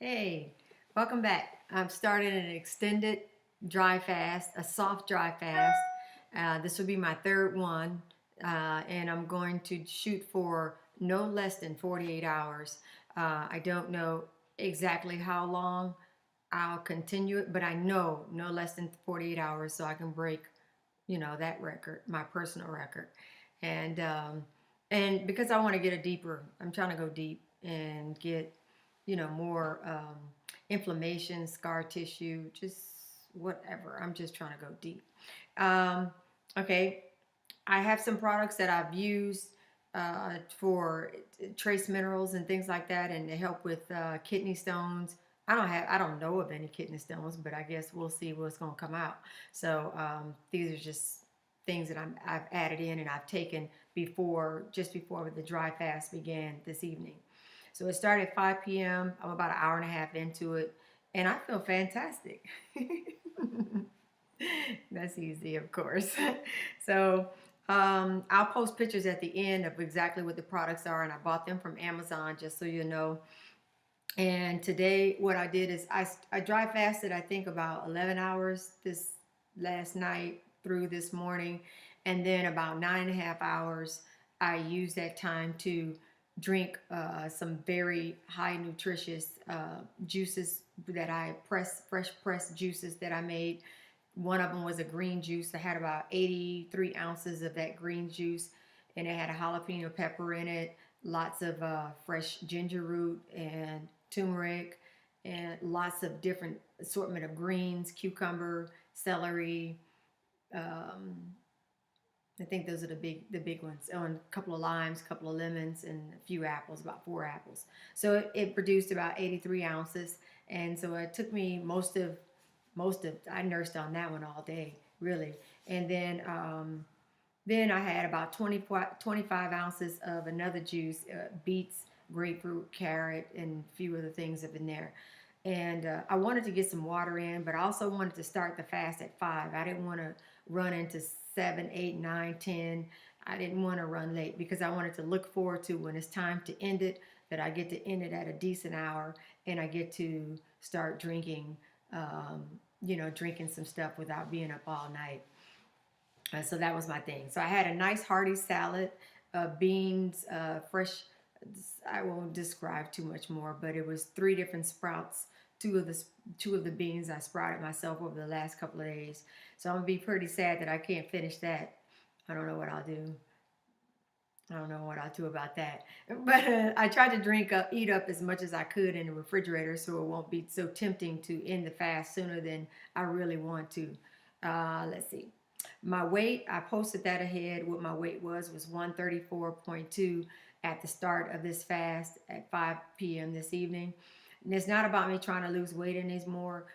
Hey, welcome back. I'm starting an extended dry fast, a soft dry fast. This will be my third one, and I'm going to shoot for no less than 48 hours. I don't know exactly how long I'll continue it, but I know no less than 48 hours so I can break, that record, my personal record. And because I want to get I'm trying to go deep and get more inflammation, scar tissue, just whatever. I'm just trying to go deep. Um, okay, I have some products that I've used for trace minerals and things like that, and they help with kidney stones. I don't know of any kidney stones, but I guess we'll see what's going to come out. So these are just things that I've added in and I've taken just before the dry fast began this evening. So it started at 5 p.m. I'm about an hour and a half into it, and I feel fantastic. That's easy, of course. So I'll post pictures at the end of exactly what the products are, and I bought them from Amazon just so you know. And today, what I did is I dry fasted, I think, about 11 hours this last night through this morning. And then about 9.5 hours, I used that time to drink some very high nutritious juices that I fresh pressed juices that I made. One of them was a green juice. I had about 83 ounces of that green juice, and it had a jalapeno pepper in it, lots of fresh ginger root and turmeric, and lots of different assortment of greens, cucumber, celery. Um, I think those are the big ones. Oh, and a couple of limes, a couple of lemons, and a few apples, about 4 apples. So it produced about 83 ounces, and so it took me most of I nursed on that one all day, really. And then I had about 25 ounces of another juice, beets, grapefruit, carrot, and a few other things up in there. And I wanted to get some water in, but I also wanted to start the fast at 5. I didn't want to run into 7, 8, 9, 10. I didn't want to run late because I wanted to look forward to when it's time to end it, that I get to end it at a decent hour and I get to start drinking, drinking some stuff without being up all night. So that was my thing. So I had a nice hearty salad, beans, fresh. I won't describe too much more, but it was 3 different sprouts. Two of the beans I sprouted myself over the last couple of days. So I'm gonna be pretty sad that I can't finish that. I don't know what I'll do. I don't know what I'll do about that. But I tried to eat up as much as I could in the refrigerator so it won't be so tempting to end the fast sooner than I really want to. Let's see. My weight, I posted that ahead. What my weight was 134.2 at the start of this fast at 5 p.m. this evening. And it's not about me trying to lose weight anymore,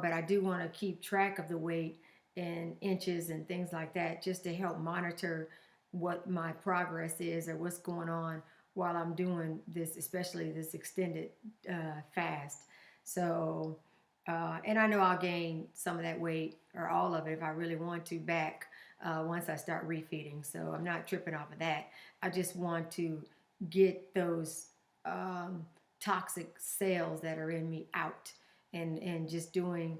but I do want to keep track of the weight in inches and things like that just to help monitor what my progress is or what's going on while I'm doing this, especially this extended fast. So, and I know I'll gain some of that weight or all of it if I really want to back once I start refeeding. So I'm not tripping off of that. I just want to get those toxic cells that are in me out, and just doing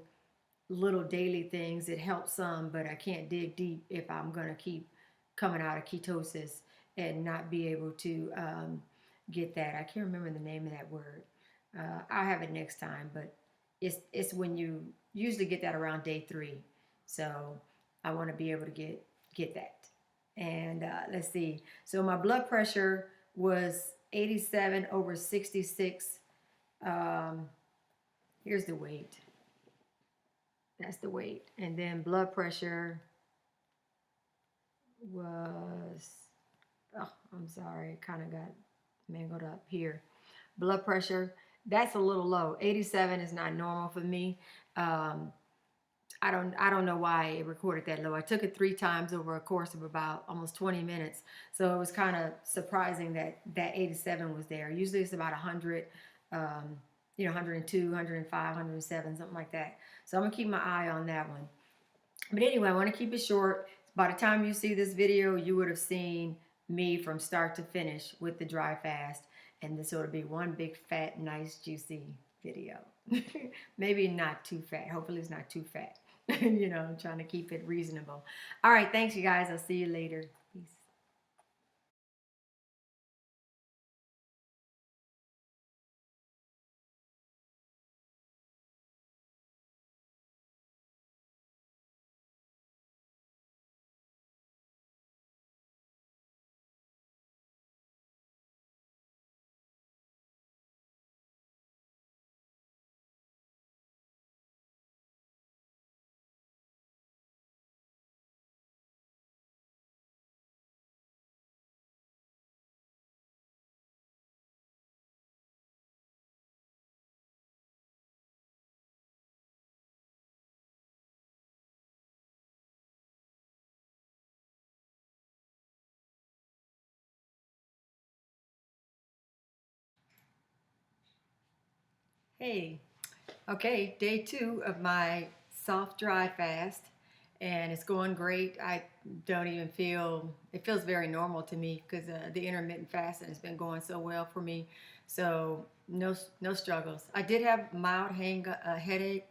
little daily things. It helps some, but I can't dig deep if I'm going to keep coming out of ketosis and not be able to get that. I can't remember the name of that word. I'll have it next time, but it's when you usually get that around day 3. So I want to be able to get that. And let's see. So my blood pressure was 87 over 66. Um, Here's the weight. That's the weight. And then blood pressure was, oh, I'm sorry, it kind of got mangled up here. Blood pressure, that's a little low. 87 is not normal for me. I don't know why it recorded that low. I took it 3 times over a course of about almost 20 minutes. So it was kind of surprising that 87 was there. Usually it's about 100, 102, 105, 107, something like that. So I'm going to keep my eye on that one. But anyway, I want to keep it short. By the time you see this video, you would have seen me from start to finish with the dry fast. And this ought to be one big, fat, nice, juicy video. Maybe not too fat. Hopefully it's not too fat. You know, I'm trying to keep it reasonable. All right, thanks you guys. I'll see you later. Peace. Hey, okay, day 2 of my soft dry fast, and it's going great. I don't even feel it feels very normal to me because the intermittent fasting has been going so well for me. So no struggles. I did have mild headache,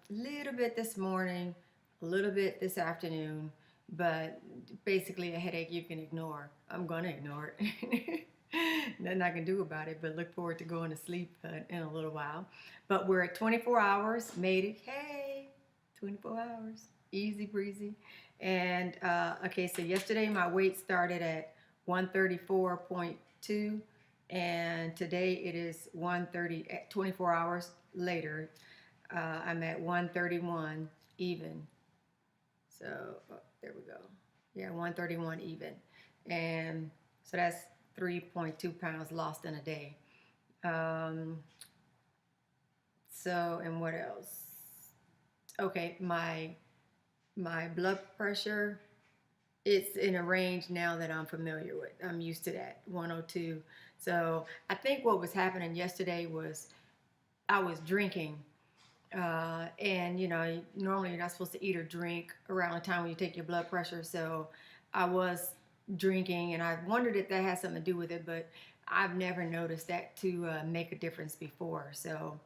little bit this morning, a little bit this afternoon, but basically a headache you can ignore. I'm gonna ignore it. Nothing I can do about it, but look forward to going to sleep in a little while. But we're at 24 hours, made it. Hey, 24 hours, easy breezy. And okay, so yesterday my weight started at 134.2, and today it is 130. At 24 hours later, I'm at 131 even. So there we go. Yeah, 131 even. And so that's 3.2 pounds lost in a day. Um, so, and what else? Okay, my blood pressure, it's in a range now that I'm familiar with. I'm used to that, 102. So I think what was happening yesterday was I was drinking. And you know, normally you're not supposed to eat or drink around the time when you take your blood pressure. So I was drinking, and I wondered if that had something to do with it, but I've never noticed that to make a difference before. So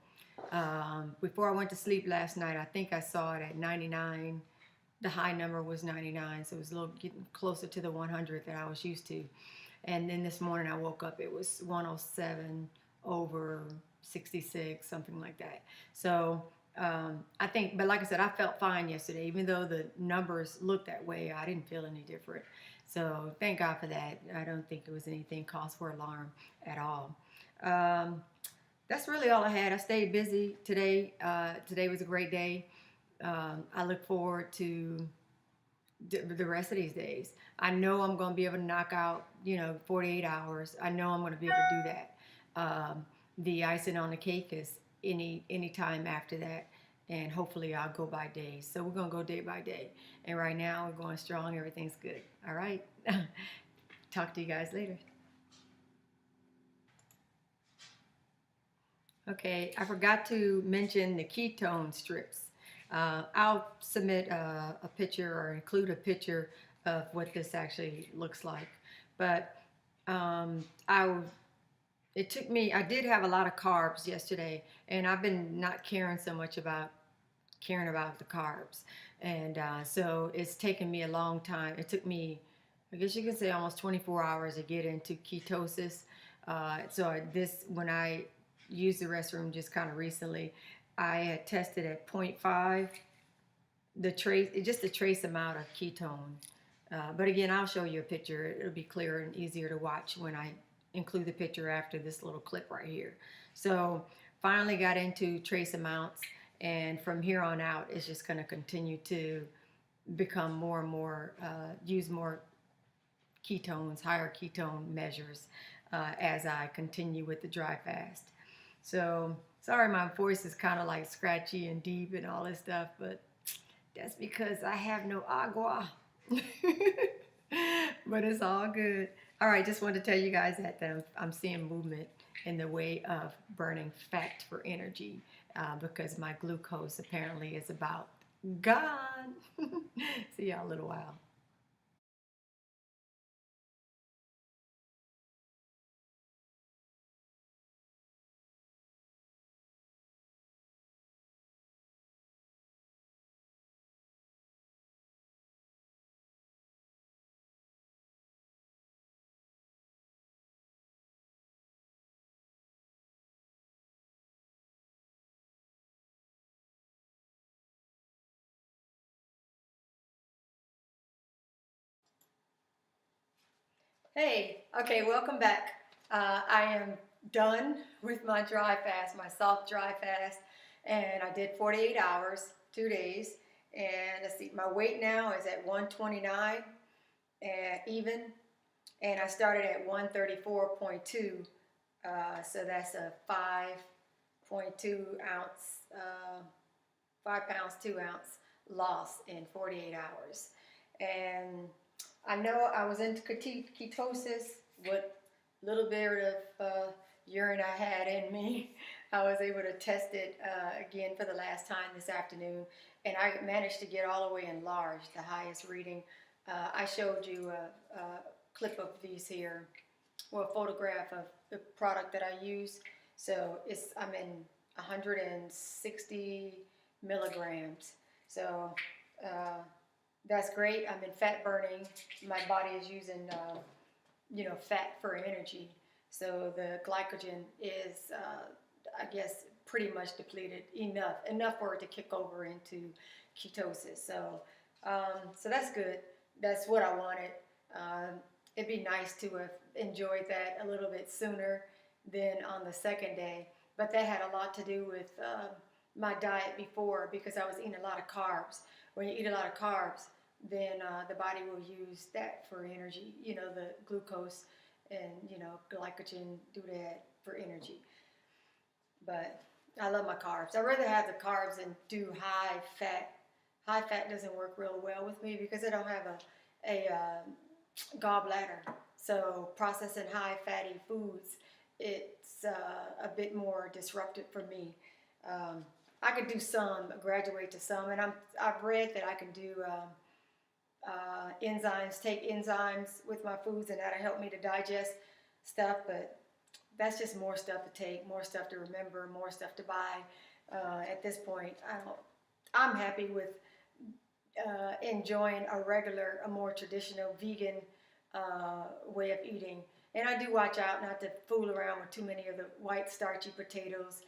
before I went to sleep last night, I think I saw it at 99. The high number was 99, so it was a little getting closer to the 100 that I was used to. And then this morning I woke up, it was 107 over 66, something like that. So I think, but like I said, I felt fine yesterday, even though the numbers looked that way. I didn't feel any different. So thank God for that. I don't think it was anything cause for alarm at all. Um, that's really all I had. I stayed busy today. Today was a great day. I look forward to the rest of these days. I know I'm going to be able to knock out, 48 hours. I know I'm going to be able to do that. The icing on the cake is any time after that, and hopefully I'll go by days. So we're going to go day by day. And right now we're going strong. Everything's good. All right. Talk to you guys later. Okay, I forgot to mention the ketone strips. I'll submit a picture or include a picture of what this actually looks like. But um, I, it took me, I did have a lot of carbs yesterday, and I've been not caring about the carbs. And so it's taken me a long time. It took me, I guess you could say, almost 24 hours to get into ketosis. When I used the restroom just kind of recently, I had tested at zero point 0.5, just a trace amount of ketone. But again, I'll show you a picture. It'll be clearer and easier to watch when I include the picture after this little clip right here. So finally got into trace amounts, and from here on out, it's just going to continue to become more and more, use more ketones, higher ketone measures as I continue with the dry fast. So sorry, my voice is kind of like scratchy and deep and all this stuff, but that's because I have no agua. But it's all good. All right, just wanted to tell you guys that I'm seeing movement in the way of burning fat for energy because my glucose apparently is about gone. See y'all in a little while. Hey, okay, welcome back. I am done with my dry fast, my soft dry fast, and I did 48 hours, 2 days. And let's see, my weight now is at 129 and even, and I started at 134.2. So that's a 5.2 ounce, 5 pounds, 2 ounce loss in 48 hours. And I know I was into ketosis with little bit of urine I had in me. I was able to test it again for the last time this afternoon, and I managed to get all the way enlarged, the highest reading. I showed you a clip of these here, well, a photograph of the product that I use. So I'm in 160 milligrams. So that's great. I'm in fat burning. My body is using, fat for energy. So the glycogen is, I guess, pretty much depleted enough for it to kick over into ketosis. So that's good. That's what I wanted. It'd be nice to have enjoyed that a little bit sooner than on the second day. But that had a lot to do with my diet before, because I was eating a lot of carbs. When you eat a lot of carbs, then the body will use that for energy, the glucose and, glycogen do that for energy. But I love my carbs. I'd rather have the carbs than do high fat. High fat doesn't work real well with me because I don't have a gallbladder. So processing high fatty foods, it's a bit more disruptive for me. I could do some, graduate to some, and I've read that I can do enzymes, take enzymes with my foods, and that'll help me to digest stuff. But that's just more stuff to take, more stuff to remember, more stuff to buy. At this point, I'm happy with enjoying a more traditional vegan way of eating. And I do watch out not to fool around with too many of the white starchy potatoes.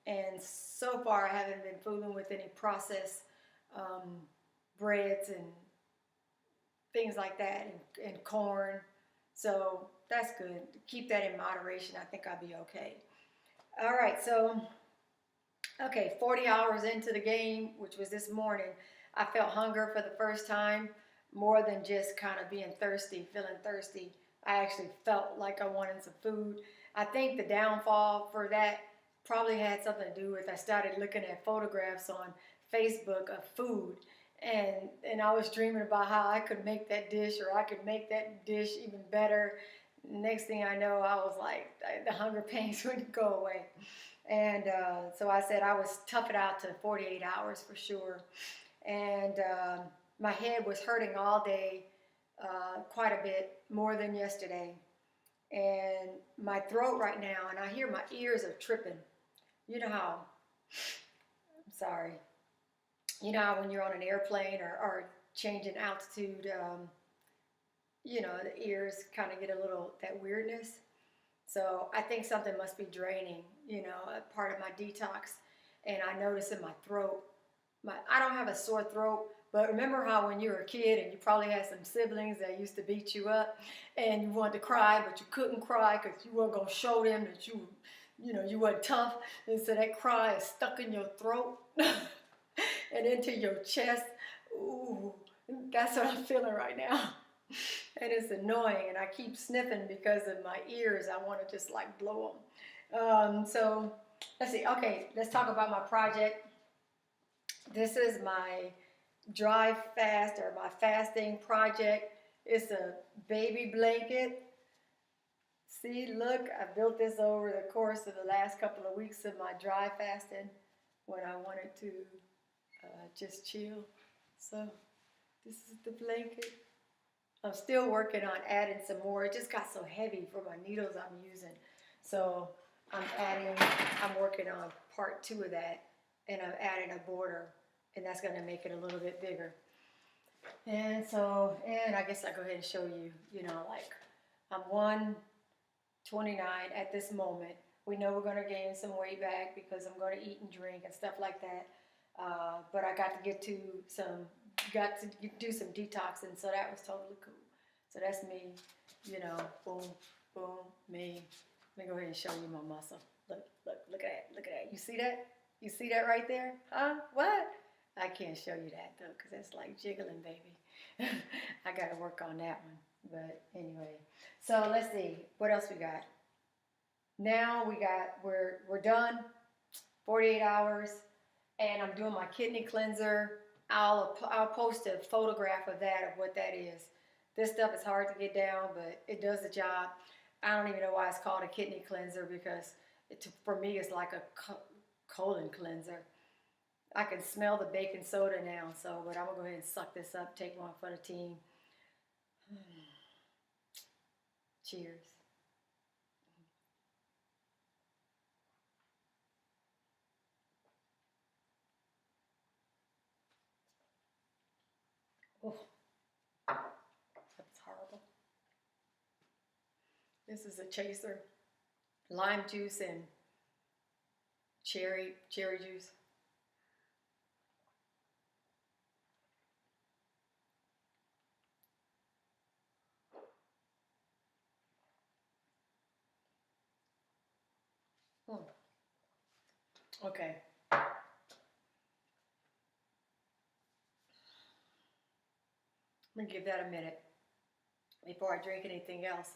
And so far, I haven't been fooling with any processed breads and things like that, and corn. So that's good. Keep that in moderation. I think I'll be okay. All right, so, okay, 40 hours into the game, which was this morning, I felt hunger for the first time, more than just kind of being thirsty, feeling thirsty. I actually felt like I wanted some food. I think the downfall for that probably had something to do with I started looking at photographs on Facebook of food, and I was dreaming about how I could make that dish, or I could make that dish even better. Next thing I know, I was like, the hunger pains wouldn't go away. And so I said I was tough it out to 48 hours for sure. And my head was hurting all day, quite a bit, more than yesterday. And my throat right now, and I hear my ears are tripping. You know how, I'm sorry, you know how when you're on an airplane or changing altitude, the ears kind of get a little, that weirdness. So I think something must be draining, a part of my detox. And I notice in my throat, I don't have a sore throat, but remember how when you were a kid and you probably had some siblings that used to beat you up and you wanted to cry, but you couldn't cry because you weren't going to show them that you weren't tough. And so that cry is stuck in your throat and into your chest. Ooh, that's what I'm feeling right now. And it's annoying, and I keep sniffing because of my ears. I want to just like blow them. So let's see. Okay, let's talk about my project. This is my dry fast, or my fasting project. It's a baby blanket. See, look, I built this over the course of the last couple of weeks of my dry fasting when I wanted to just chill. So this is the blanket. I'm still working on adding some more. It just got so heavy for my needles I'm using. So I'm working on part 2 of that, and I'm adding a border, and that's going to make it a little bit bigger. And I guess I'll go ahead and show you, like I'm 129 at this moment. We know we're going to gain some weight back because I'm going to eat and drink and stuff like that. But I got to do some detoxing, so that was totally cool. So that's me. you know, boom, boom, me. Let me go ahead and show you my muscle. Look, look, look at that, look at that. You see that? You see that right there? Huh? What? I can't show you that though, because that's like jiggling, baby. I got to work on that one. But anyway, so let's see. What else we got? Now we're done. 48 hours. And I'm doing my kidney cleanser. I'll post a photograph of that, of what that is. This stuff is hard to get down, but it does the job. I don't even know why it's called a kidney cleanser, because for me it's like a colon cleanser. I can smell the baking soda now, so but I'm gonna go ahead and suck this up, take one for the team. Cheers. Oh, that's horrible. This is a chaser. Lime juice and cherry juice. Okay. I'm gonna give that a minute before I drink anything else.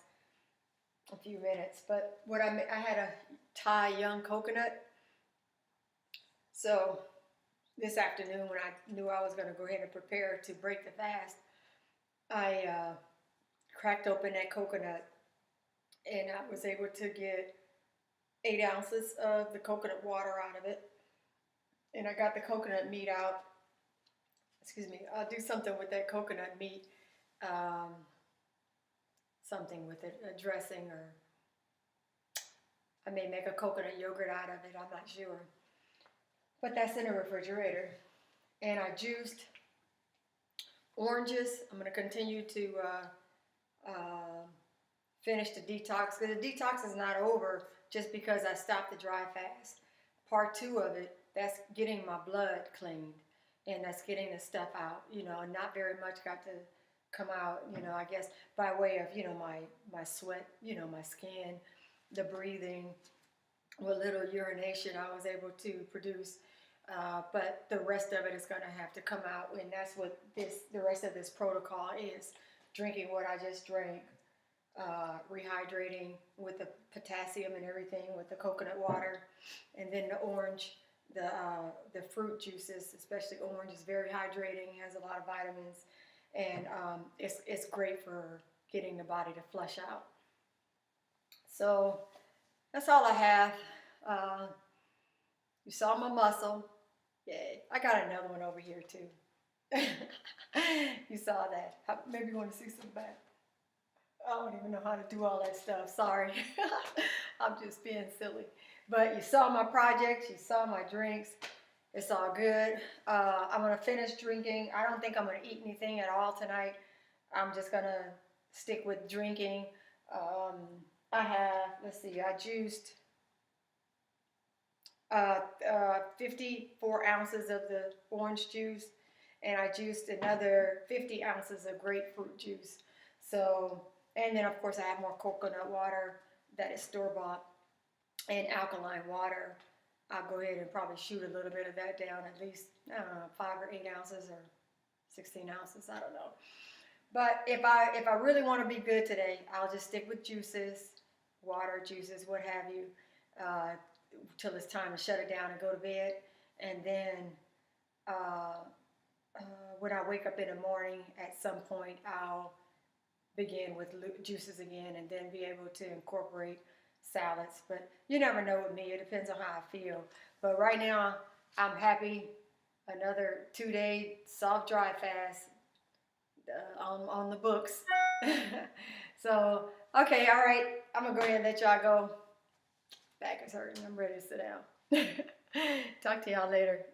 A few minutes. But what I had a Thai young coconut. So this afternoon, when I knew I was going to go ahead and prepare to break the fast, I cracked open that coconut, and I was able to get 8 ounces of the coconut water out of it. And I got the coconut meat out. Excuse me. I'll do something with that coconut meat. Something with it, a dressing, or I may make a coconut yogurt out of it. I'm not sure. But that's in the refrigerator. And I juiced oranges. I'm going to continue to finish the detox, because the detox is not over just because I stopped the dry fast. Part 2 of it, that's getting my blood cleaned, and that's getting the stuff out, and not very much got to come out, I guess by way of, my sweat, my skin, the breathing, with little urination I was able to produce. But the rest of it is going to have to come out, and that's what the rest of this protocol is. Drinking what I just drank, rehydrating with the potassium and everything, with the coconut water, and then the orange, the fruit juices, especially orange, is very hydrating, has a lot of vitamins, and it's great for getting the body to flush out. So that's all I have. You saw my muscle. Yay. I got another one over here too. You saw that. Maybe you want to see some back. I don't even know how to do all that stuff. Sorry. I'm just being silly. But you saw my projects. You saw my drinks. It's all good. I'm going to finish drinking. I don't think I'm going to eat anything at all tonight. I'm just going to stick with drinking. I have, let's see, I juiced 54 ounces of the orange juice, and I juiced another 50 ounces of grapefruit juice. So, and then of course I have more coconut water that is store-bought, and alkaline water. I'll go ahead and probably shoot a little bit of that down, at least, I don't know, 5 or 8 ounces or 16 ounces, I don't know. But if I really want to be good today, I'll just stick with juices, water, juices, what have you, till it's time to shut it down and go to bed. And then when I wake up in the morning, at some point, I'll begin with juices again, and then be able to incorporate salads. But you never know with me. It depends on how I feel. But right now, I'm happy. Another 2-day soft dry fast on the books. So, okay, all right. I'm going to go ahead and let y'all go. Back is hurting. I'm ready to sit down. Talk to y'all later.